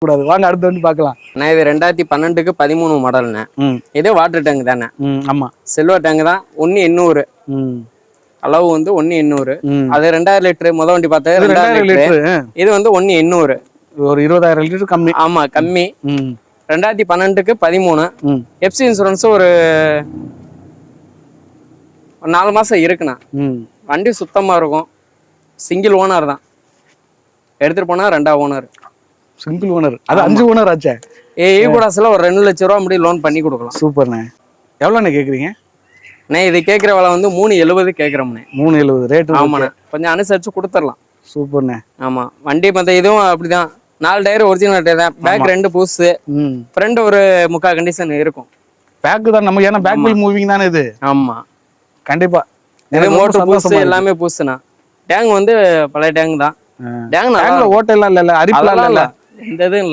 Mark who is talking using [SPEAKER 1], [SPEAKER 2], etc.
[SPEAKER 1] கூடாது. வாங்க அடுத்த வண்டி பார்க்கலாம்.
[SPEAKER 2] நான் இது 2012க்கு 13 மாடல்ண்ணே. இதே வாட்டர் டேங்க் தானே.
[SPEAKER 1] ஆமா,
[SPEAKER 2] சில்வர் டேங்க் தான். 1800 அளவு வந்து 1800. அது 2000 லிட்டர் முத வண்டி பார்த்தது 2000 லிட்டர். இது வந்து 1800,
[SPEAKER 1] ஒரு 20,000 லிட்டர் கம்மி.
[SPEAKER 2] ஆமா கம்மி. 2012க்கு 13. எஃப்சி இன்சூரன்ஸ் ஒரு 4 மாசம் இருக்குண்ணா. வண்டி சுத்தமா இருக்கும். சிங்கிள் ஓனர் தான். எடுத்துட்டு போனா 2ஆம் ஓனர்.
[SPEAKER 1] Single owner. அது 5 ஓனர் ஆச்சே.
[SPEAKER 2] கூடாசுல ஒரு 2 லட்சம் ரூபா முடி லோன் பண்ணி கொடுக்கலாம்.
[SPEAKER 1] சூப்பர்ண்ணே. எவ்வளோண்ணே கேட்குறீங்க?
[SPEAKER 2] நான் இது கேட்குற விலை வந்து 370 கேட்குறோம்ண்ணே.
[SPEAKER 1] 370 ரேட்டு?
[SPEAKER 2] ஆமாண்ணே, கொஞ்சம் அனுசரிச்சு கொடுத்துடலாம்.
[SPEAKER 1] சூப்பர்ண்ணே.
[SPEAKER 2] ஆமா, வண்டி மற்ற இதுவும் அப்படிதான். 4 டயர் ஒரிஜினல் டயர் தான். பேக் 2 புதுசு, ஃப்ரண்ட் ஒரு 3/4 கண்டிஷன் இருக்கும்.
[SPEAKER 1] பேக் தான் நம்ம, ஏன்னா பேக் வீல் மூவிங் தானே இது.
[SPEAKER 2] ஆமா
[SPEAKER 1] கண்டிப்பா.
[SPEAKER 2] இது மோட்டர் புதுசு, எல்லாமே புதுசுண்ணா. டேங்க் வந்து பழைய டேங்க் தான். டேங்க்
[SPEAKER 1] ஓட்டெல்லாம் இல்ல, அரிப்பெல்லாம் இல்ல,
[SPEAKER 2] இந்த இதுவும்